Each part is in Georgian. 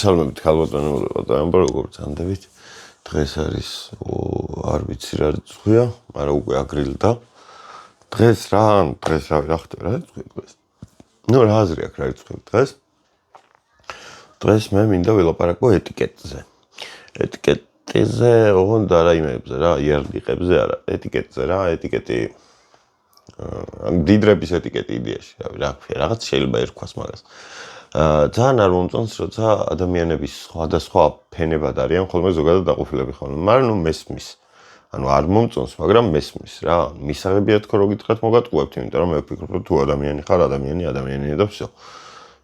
მოგესალმებით ქალბატონებო და ამბო როგორც ამდებით დღეს არის არ ვიცი რა რიცხვია, მაგრამ უკვე აგრილდა. დღეს რა ხდება რა რიცხვია? ნუ რა აზრი აქვს რა რიცხვია დღეს? დღეს მე მინდა ვილაპარაკო ეტიკეტზე. ეტიკეტზე ოღონდ არა იმებზე რა, იარდიყებზე არა, ეტიკეტზე რა, ეტიკეტი დიდრების ეტიკეტი იდეაში, რა ქვია, რაღაც შეიძლება ერქვას მაგას. ძალიან არ მომწონს, როცა ადამიანების სხვადასხვა ფენებად არიან ხოლმე ზოგადად დაყოფილები ხოლმე, მაგრამ ნუ მესმის. ანუ არ მომწონს, მაგრამ მესმის რა. მისაღებია თქო რო გითხრათ მოგატყუებთ, იმიტომ რომ მე ვფიქრობ, რომ თუ ადამიანი ხარ, ადამიანია და всё.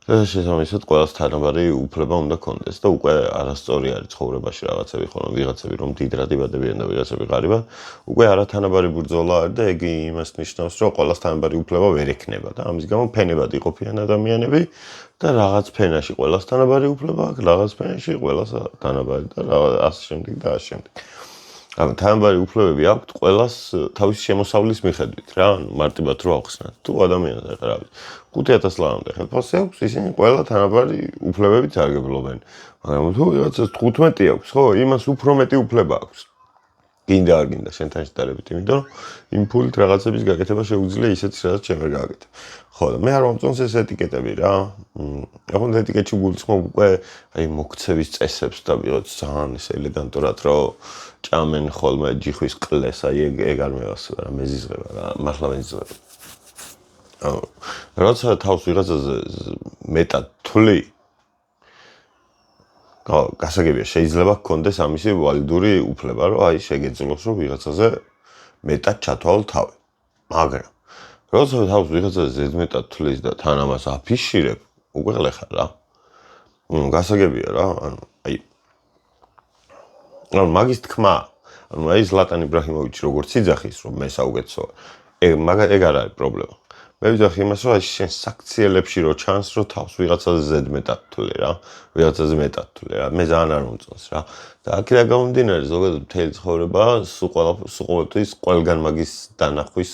შესაბამისად ყველას თანაბარი უფლება უნდა კონდეს და უკვე არასწორი არის ცხოვრებაში რაღაცები ხოლმე ვიღაცები რომ დიდრად იბადებიან და ვიღაცები ღარიბად უკვე არათანაბარი ბრძოლა არის და ეგ იმას ნიშნავს რომ ყველას თანაბარი უფლება ვერ ექნება და ამის გამო ფენებად იყოფიან ადამიანები და რაღაც ფენაში ყველას თანაბარი უფლება აქვს რაღაც ფენაში ყველას თანაბარი და ასე შემდეგ და ასე შემდეგ ანუ თანაბარი უფლებები აქვს ყველას თავის შემოსავლის მიხედვით რა მარტივად რო ახსნათ თუ ადამიანს რა ვიცი 5000 ლარამდე ხელფასი აქვს ისინი ყველა თანაბარი უფლებებით სარგებლობენ მაგრამ თუ ვიღაცას 15 აქვს ხო იმას უფრო მეტი უფლება აქვს გინდა არ გინდა შენთან შედარებით იმიტომ რომ იმ ფულით რაღაცების გაკეთება შეუძლია ისეთ სადაც ჩემ ვერ გააკეთებ ხო და მე არ მომწონს ეს ეტიკეტები რა ახლა ეტიკეტში გულისხმობ უკვე აი მოქცევის წესებს და ვიღაც ძალიან ეს ელეგანტურად რომ ჭამენ ხოლმე ჯიხვის ყლეს აი ეგ არ მევასება რა მეზიზღება რა მართლა მეზიზღება როცა თავს ვიღაცაზე მეტად თვლი გასაგებია შეიძლება გქონდეს ამისი ვალიდური უფლება რომ აი შეგეძლოს რომ ვიღაცაზე მეტად ჩათვალო თავი მაგრამ როცა თავს ვიღაცაზე ზედმეტად თვლის და თან ამას აფიშირებ უკვე ხლეხარ რა გასაგებია რა ანუ აი ანუ მაგის თქმა ანუ აი ზლატან იბრაჰიმოვიჩი როგორც იძახის რომ მე საუკეთესო ეგ არ არის პრობლემა მე ვიძახი იმას რომ აი შენ საქციელებში რო ჩანს რომ თავს ვიღაცაზე ზედმეტად თვლი რა ვიღაცაზე მეტად თვლი რა მე ძალიან არ მომწონს რა და აქედან გამომდინარე ზოგადად მთელი ცხოვრება სულ ყოველთვის ყველგან მაგის დანახვის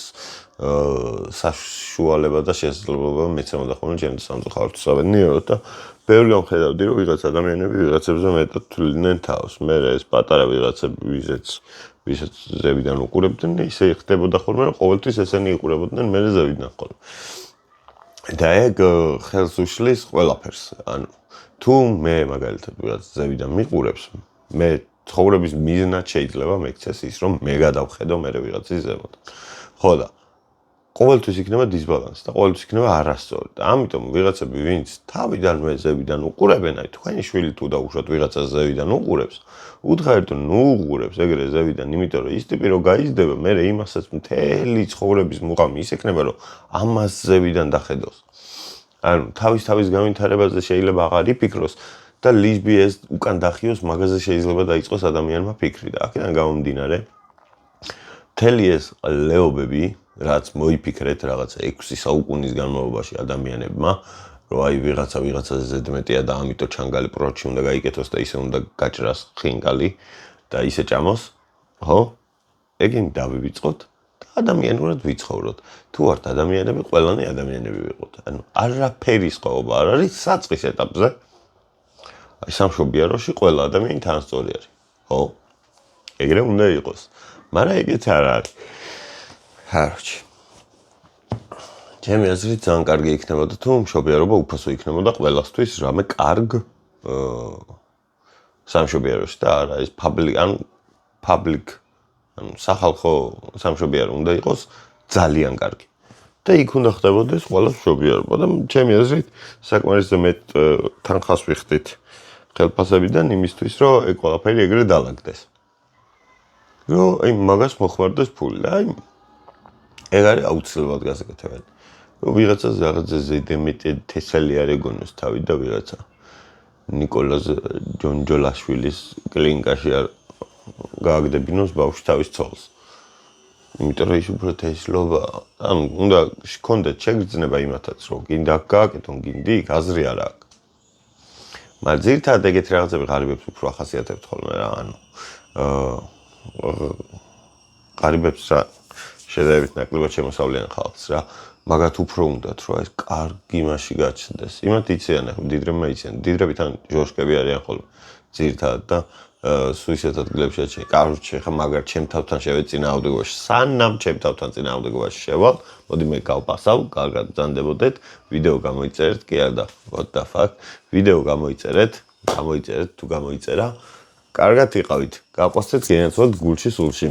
საშუალება და შესაძლებლობა მეცემოდა ხოლმე ჩემს სამწუხაროდ საბედნიეროდ და ბევრი გამხედავდი რომ ვიღაც ადამიანები ვიღაცებზე მეტად თვლიდნენ თავს მე ეს პატარა ვიღაცები ვისაც ზევიდან უყურებდნენ ისე ხდებოდა ხოლმე რომ ყოველთვის ესენი იყურებოდნენ მე ზევიდან ხოლმე და ეგ ხელს უშლის ყველაფერს ანუ თუ მე მაგალითად ვიღაც ზევიდან მიყურებს მე ცხოვრების მიზნად შეიძლება მეკცეს ის რომ მე გადავხედო მე ვიღაცის ზემოთ ხო და ყოველთვის იქნება დისბალანსი და ყოველთვის იქნება არასწორი და ამიტომ ვიღაცები ვინც თავიდანვე ზევიდან უყურებენ აი თქვენი შვილი თუ დაუშვათ ვიღაცას ზევიდან უყურებს უთხარით რომ ნუ უყურებს ეგრე ზევიდან იმიტომ რომ ის ტიპი რო გაიზრდება მე იმასაც მთელი ცხოვრების მუღამი ის ექნება რომ ამას ზევიდან დახედოს ანუ თავის განვითარებაზე შეიძლება აღარ იფიქროს და ლიზბი ეს უკან დახიოს მაგაზე შეიძლება დაიწყოს ადამიანმა ფიქრი და აქედან გამომდინარე მთელი ეს ლეობები რაც მოიფიქრეთ რაღაცა 6 საუკუნის განმავლობაში ადამიანებმა რომ აი ვიღაცაზე ზედმეტია და ამიტომ ჩანგალი პროჩი უნდა გაიკეთოს და ისე უნდა გაჭრას ხინკალი და ისე ჭამოს ხო ეგენ დავივიწყოთ და ადამიანურად ვიცხოვროთ თუ ვართ ადამიანები ყველანი ადამიანები ვიყოთ ანუ არაფერი სხვაობა არ არის საწყის ეტაპზე აი სამშობიაროში ყველა ადამიანი თანასწორი არის ხო ეგრე უნდა იყოს მაგრამ ეგეც არ არის ხარჩი ჩემი აზრით ძალიან კარგი იქნებოდა თუ მშობიარობა უფასო იქნებოდა ყველასთვის რამე კარგ სამშობიაროში და არა ეს public ანუ სახალხო სამშობიარო უნდა იყოს ძალიან კარგი და იქ უნდა ხდებოდეს ყველა მშობიარობა და ჩემი აზრით საკმარისზე მეტ თანხას ვიხდით ხელფასებიდან იმისთვის რომ ეგ ყველაფერი ეგრე დალაგდეს რომ აი მაგას მოხმარდეს ფული და აი ეგ არის აუცილებლად გასაკეთებელი რომ ვიღაცას რაღაცა ზედმეტი თესალი არ ეგონოს თავი და ვიღაცა ნიკოლოზ ჯონჯოლაშვილის კლინიკაში არ გააგდებინოს ბავშვი თავის ცოლს იმიტომ რომ ის უფრო თესლობა ანუ უნდა გქონდეთ შეგრძნება იმათაც რომ გინდა გააკეთონ გინდი იქ აზრი არ აქვს მაგრამ ძირითადად ეგეთი რაღაცები ღარიბებს უფრო ახასიათებთ ხოლმე რა ანუ ღარიბებს რა შედარებით ნაკლებად შემოსავლიან ხალხს რა მაგათ უფრო უნდათ, რომ ეს კარგი მასში გაჩნდეს. იმათ იციან, ახლა მდიდრებმა იციან. მდიდრები თან ჟოშკები არიან ხოლმე ძირითადად და სულ ისეთ ადგილებში აჩვენე. კაროჩე, ხა მაგარ ჩემ თავთან შევედი წინააღმდეგობაში. სანამ ჩემ თავთან წინააღმდეგობაში შევალ, მოდი მე გავპასავ, კარგად ბრძანდებოდეთ, ვიდეო გამოიწერეთ, კი არა და what the fuck, ვიდეო გამოიწერეთ თუ გამოიწერა, კარგად იყავით. გაყვასეთ გენაცვლად გულში სულში.